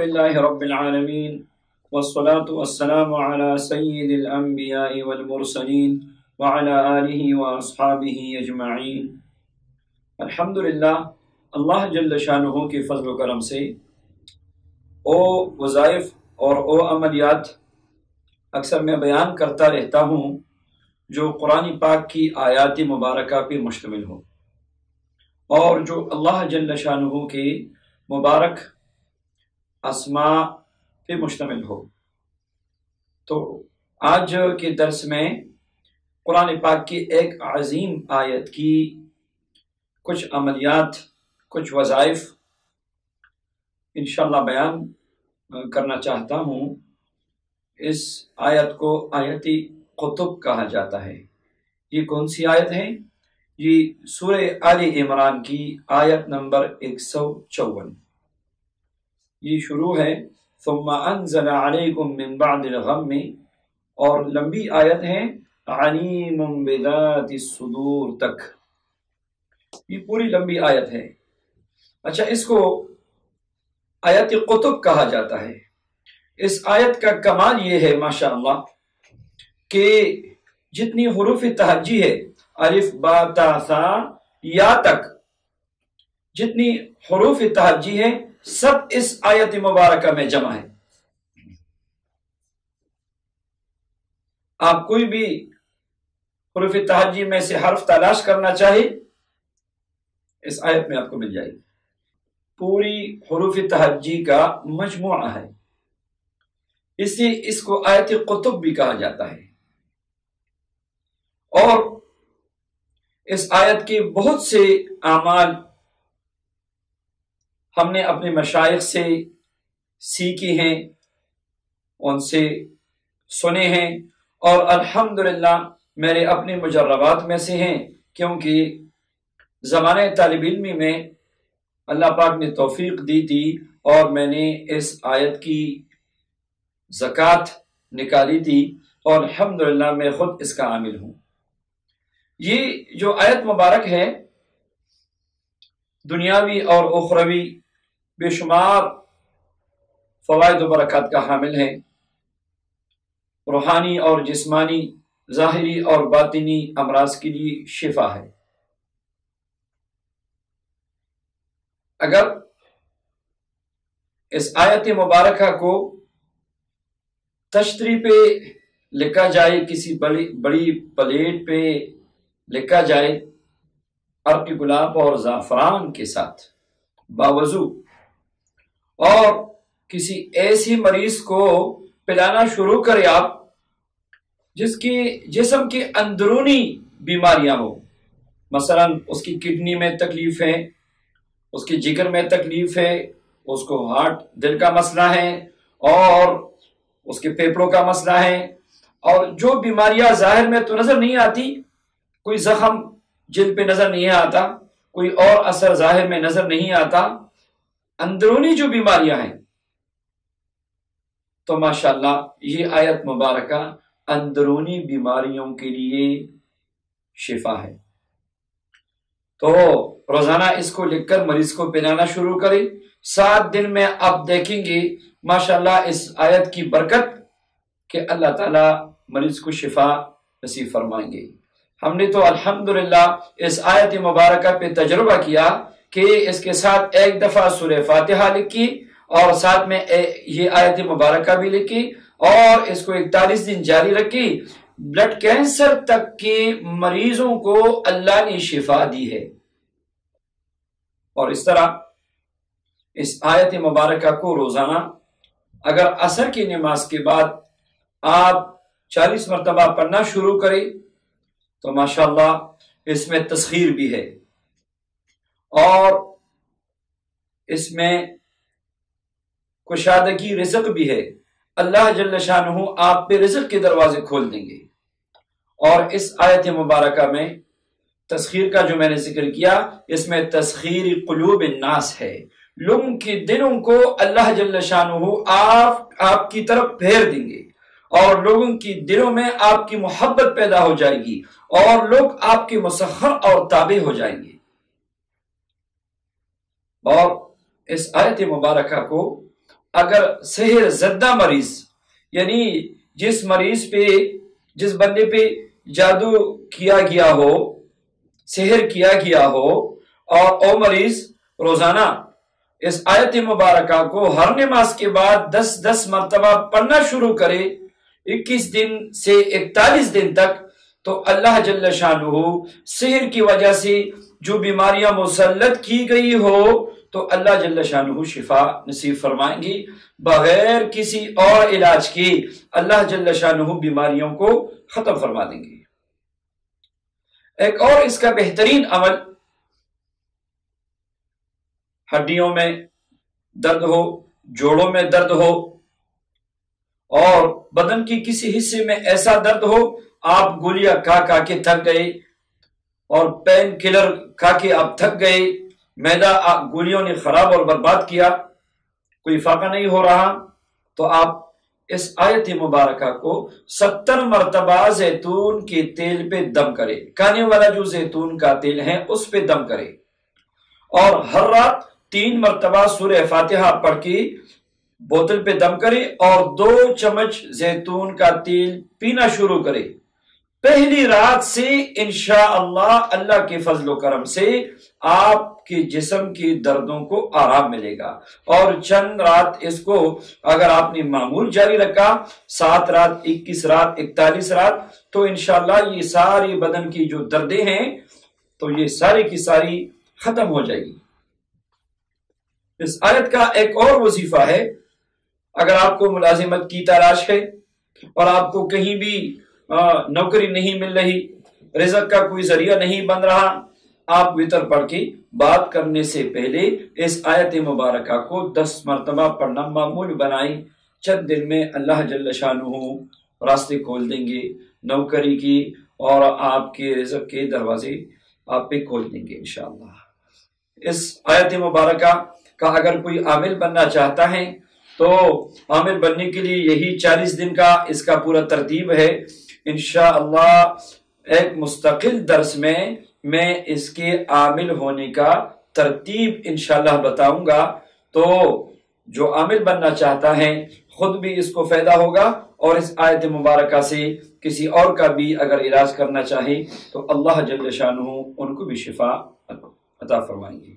لله رب العالمين والصلاة والسلام على سيد الأنبياء والمرسلين وعلى آله وأصحابه أجمعين۔ الحمدللہ، اللہ جل شانہ کے فضل و کرم سے او وظائف اور او عملیات اکثر میں بیان کرتا رہتا ہوں جو قرآن پاک کی آیات مبارکہ پر مشتمل ہو اور جو اللہ جل شانہ کے مبارک اسماء پہ مشتمل ہو۔ تو آج کے درس میں قرآن پاک کی ایک عظیم آیت کی کچھ عملیات، کچھ وظائف انشاءاللہ بیان کرنا چاہتا ہوں۔ اس آیت کو آیت قطب کہا جاتا ہے۔ یہ کون سی آیت ہے؟ یہ سورہ آل عمران کی آیت نمبر 154۔ یہ شروع ہے ثم انزل علیکم من بعد الغم، اور لمبی آیت ہے علیم بذات الصدور تک۔ یہ پوری لمبی آیت ہے۔ اچھا، اس کو آیت قطب کہا جاتا ہے۔ اس آیت کا کمال یہ ہے ماشاءاللہ کہ جتنی حروف تہجی ہے، الف با تا ثا یا تک جتنی حروف تہجی ہے سب اس آیت مبارکہ میں جمع ہے۔ آپ کوئی بھی حروف تہجی میں سے حرف تلاش کرنا چاہے اس آیت میں آپ کو مل جائے گی۔ پوری حروف تہجی کا مجموعہ ہے، اس لیے اس کو آیت قطب بھی کہا جاتا ہے۔ اور اس آیت کے بہت سے اعمال ہم نے اپنے مشائخ سے سیکھی ہیں، ان سے سنے ہیں، اور الحمدللہ میرے اپنے مجربات میں سے ہیں، کیونکہ زمانے طالب علمی میں اللہ پاک نے توفیق دی تھی اور میں نے اس آیت کی زکوٰۃ نکالی تھی، اور الحمدللہ میں خود اس کا عامل ہوں۔ یہ جو آیت مبارک ہے دنیاوی اور اخروی بے شمار فوائد و برکات کا حامل ہے، روحانی اور جسمانی، ظاہری اور باطنی امراض کے لیے شفا ہے۔ اگر اس آیت مبارکہ کو تشتری پہ لکھا جائے، کسی بڑی پلیٹ پہ لکھا جائے عرق گلاب اور زعفران کے ساتھ باوضو، اور کسی ایسی مریض کو پلانا شروع کرے آپ جس کی جسم کی اندرونی بیماریاں ہو، مثلا اس کی کڈنی میں تکلیف ہے، اس کی جگر میں تکلیف ہے، اس کو ہارٹ دل کا مسئلہ ہے، اور اس کے پھیپھڑوں کا مسئلہ ہے، اور جو بیماریاں ظاہر میں تو نظر نہیں آتی، کوئی زخم جلد پہ نظر نہیں آتا، کوئی اور اثر ظاہر میں نظر نہیں آتا، اندرونی جو بیماریاں ہیں، تو ماشاءاللہ یہ آیت مبارکہ اندرونی بیماریوں کے لیے شفا ہے۔ تو روزانہ اس کو لکھ کر مریض کو پلانا شروع کریں۔ 7 دن میں آپ دیکھیں گے ماشاءاللہ اس آیت کی برکت کہ اللہ تعالیٰ مریض کو شفا نصیب فرمائیں گے۔ ہم نے تو الحمدللہ اس آیت مبارکہ پہ تجربہ کیا کہ اس کے ساتھ ایک دفعہ سورہ فاتحہ لکھی اور ساتھ میں یہ آیت مبارکہ بھی لکھی، اور اس کو 41 دن جاری رکھی۔ بلڈ کینسر تک کے مریضوں کو اللہ نے شفا دی ہے۔ اور اس طرح اس آیت مبارکہ کو روزانہ اگر عصر کی نماز کے بعد آپ 40 مرتبہ پڑھنا شروع کریں تو ماشاءاللہ اس میں تسخیر بھی ہے، اور اس میں کشادگی رزق بھی ہے۔ اللہ جل شانہ آپ پہ رزق کے دروازے کھول دیں گے۔ اور اس آیت مبارکہ میں تسخیر کا جو میں نے ذکر کیا، اس میں تسخیر قلوب الناس ہے۔ لوگوں کے دلوں کو اللہ جل شانہ آپ کی طرف پھیر دیں گے، اور لوگوں کی دلوں میں آپ کی محبت پیدا ہو جائے گی، اور لوگ آپ کے مسخر اور تابع ہو جائیں گے۔ اور اس آیت مبارکہ کو اگر سحر زدہ مریض یعنی جس مریض پہ جس بندے پہ جادو کیا گیا ہو سحر کیا گیا ہو اور او مریض روزانہ اس آیت مبارکہ کو ہر نماز کے بعد 10 مرتبہ پڑھنا شروع کرے 21 دن سے 41 دن تک تو اللہ جل شانہ سحر کی وجہ سے جو بیماریاں مسلط کی گئی ہو تو اللہ جل شانہ شفا نصیب فرمائیں گی بغیر کسی اور علاج کے اللہ جل شانہ بیماریوں کو ختم فرما دیں گے۔ ایک اور اس کا بہترین عمل ہڈیوں میں درد ہو جوڑوں میں درد ہو اور بدن کی کسی حصے میں ایسا درد ہو آپ گولیاں کھا کے تھک گئے اور پین کلر کھا کے آپ تھک گئے معدہ گولیوں نے خراب اور برباد کیا کوئی فائدہ نہیں ہو رہا تو آپ اس آیت مبارکہ کو 70 مرتبہ زیتون کے تیل پہ دم کرے کھانے والا جو زیتون کا تیل ہے اس پہ دم کرے اور ہر رات 3 مرتبہ سورہ فاتحہ پڑھ کے بوتل پہ دم کرے اور 2 چمچ زیتون کا تیل پینا شروع کرے۔ پہلی رات سے انشاءاللہ اللہ کے فضل و کرم سے آپ کے جسم کی دردوں کو آرام ملے گا اور چند رات اس کو اگر آپ نے معمول جاری رکھا 7 رات 21 رات 41 رات تو انشاءاللہ یہ ساری بدن کی جو دردیں ہیں تو یہ ساری کی ساری ختم ہو جائے گی۔ اس آیت کا ایک اور وظیفہ ہے اگر آپ کو ملازمت کی تلاش ہے اور آپ کو کہیں بھی نوکری نہیں مل رہی رزق کا کوئی ذریعہ نہیں بن رہا آپ وتر پڑھ کے بات کرنے سے پہلے اس آیت مبارکہ کو 10 مرتبہ پڑھنا معمول بنائیں چند دن میں اللہ جل شانہ راستے کھول دیں گے نوکری کی اور آپ کے رزق کے دروازے آپ پہ کھول دیں گے انشاءاللہ۔ اس آیت مبارکہ کا اگر کوئی عامل بننا چاہتا ہے تو عامل بننے کے لیے یہی 40 دن کا اس کا پورا ترتیب ہے انشاءاللہ۔ ایک مستقل درس میں اس کے عامل ہونے کا ترتیب انشاءاللہ بتاؤں گا تو جو عامل بننا چاہتا ہے خود بھی اس کو فائدہ ہوگا اور اس آیت مبارکہ سے کسی اور کا بھی اگر علاج کرنا چاہے تو اللہ جل شانہ ان کو بھی شفا عطا فرمائیں گے۔